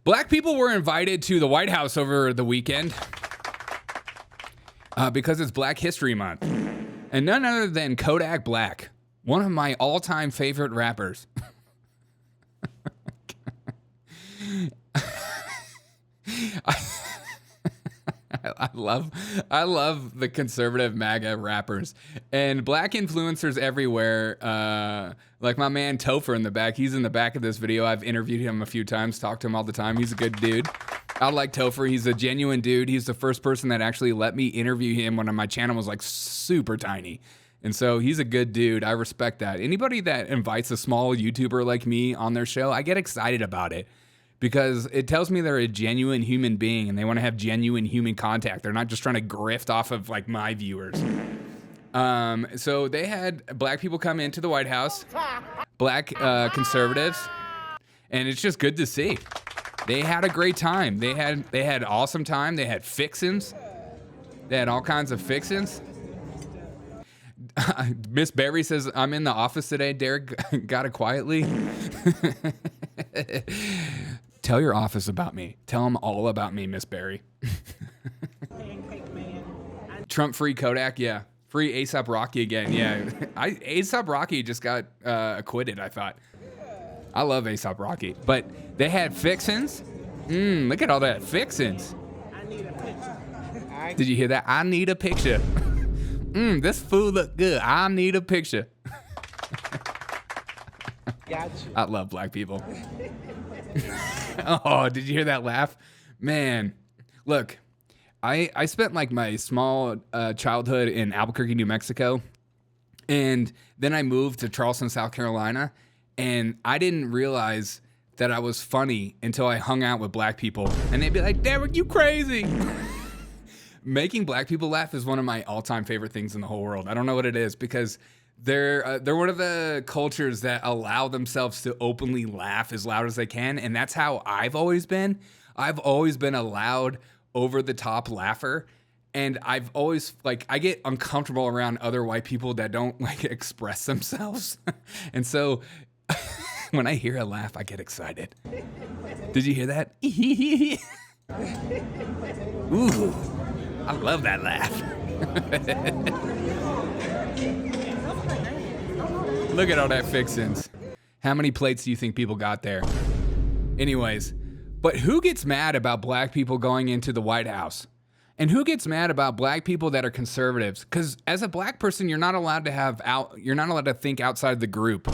Black people were invited to the White House over the weekend because it's Black History Month. And none other than Kodak Black, one of my all-time favorite rappers. I love the conservative MAGA rappers and Black influencers everywhere. Like my man Topher in the back. He's in the back of this video. I've interviewed him a few times, talked to him all the time. He's a good dude. I like Topher. He's a genuine dude. He's the first person that actually let me interview him when my channel was like super tiny. And so he's a good dude. I respect that. Anybody that invites a small YouTuber like me on their show, I get excited about it. Because it tells me they're a genuine human being and they want to have genuine human contact. They're not just trying to grift off of like my viewers. So they had Black people come into the White House, Black conservatives, and it's just good to see. They had a great time. They had awesome time. They had fixins. They had all kinds of fixins. Miss Berry says, I'm in the office today. Derek got it quietly. Tell your office about me. Tell them all about me, Miss Berry. Trump free Kodak, yeah. Free A$AP Rocky again, yeah. A$AP Rocky just got acquitted, I thought. I love A$AP Rocky. But they had fixins. Look at all that fixins. I need a picture. Did you hear that? I need a picture. This food look good. I need a picture. Got you. I love Black people. Oh, did you hear that laugh? Man, look, I spent like my small childhood in Albuquerque, New Mexico. And then I moved to Charleston, South Carolina. And I didn't realize that I was funny until I hung out with Black people. And they'd be like, Derek, you crazy. Making Black people laugh is one of my all-time favorite things in the whole world. I don't know what it is because they're one of the cultures that allow themselves to openly laugh as loud as they can, and that's how I've always been. I've always been a loud, over-the-top laugher, and I've always, like, I get uncomfortable around other white people that don't, like, express themselves. And so when I hear a laugh, I get excited. Did you hear that? Ooh. I love that laugh. Look at all that fixins. How many plates do you think people got there? Anyways, but who gets mad about Black people going into the White House? And who gets mad about Black people that are conservatives? Because as a Black person, you're not allowed to think outside the group.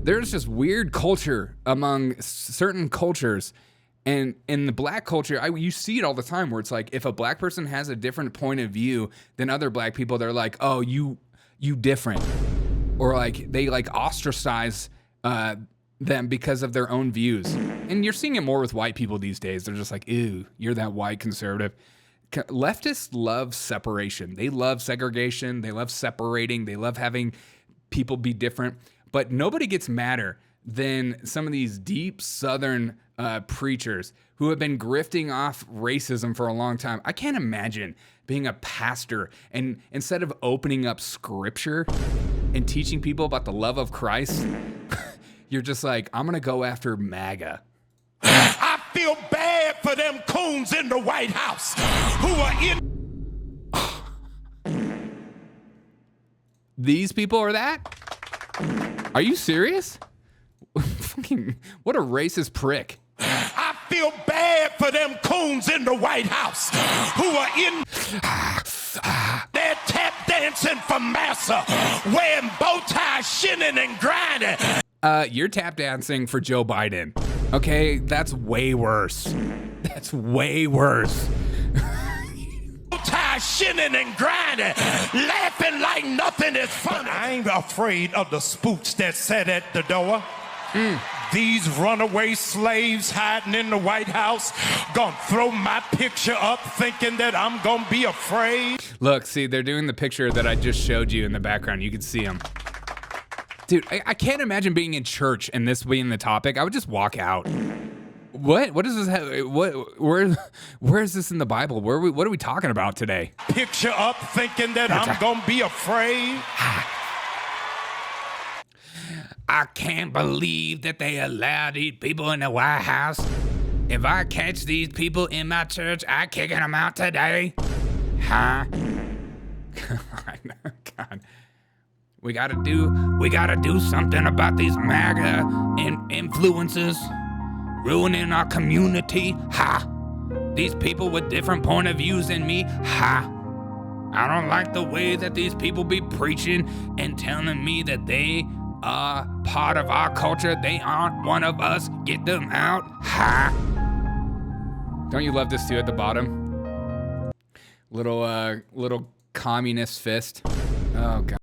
There's just weird culture among certain cultures. And in the Black culture, you see it all the time where it's like, if a Black person has a different point of view than other Black people, they're like, oh, you different. Or like, they like ostracize them because of their own views. And you're seeing it more with white people these days. They're just like, ew, you're that white conservative. Leftists love separation. They love segregation. They love separating. They love having people be different. But nobody gets madder than some of these deep Southern preachers who have been grifting off racism for a long time. I can't imagine being a pastor and instead of opening up scripture and teaching people about the love of Christ, you're just like, I'm going to go after MAGA. I feel bad for them coons in the White House who are in. These people are that? Are you serious? Fucking, what a racist prick. I feel bad for them coons in the White House who are in. They're tap dancing for massa, wearing bow ties, shinning and grinding. You're tap dancing for Joe Biden. Okay, that's way worse. That's way worse. Bow ties, shinning and grinding, laughing like nothing is funny. I ain't afraid of the spooks that sat at the door. These runaway slaves hiding in the White House gonna throw my picture up thinking that I'm gonna be afraid. Look, see, they're doing the picture that I just showed you in the background. You can see them. Dude, I can't imagine being in church and this being the topic. I would just walk out. What does this have? Where is this in the Bible? What are we talking about today? Picture up thinking that I'm gonna be afraid. I can't believe that they allowed these people in the White House. If I catch these people in my church, I kicking them out today. Huh? God. We gotta do something about these MAGA influencers ruining our community. Ha! These people with different point of views than me. Ha! I don't like the way that these people be preaching and telling me that they are part of our culture. They aren't one of us. Get them out. Ha! Don't you love this too at the bottom? Little communist fist. Oh, God.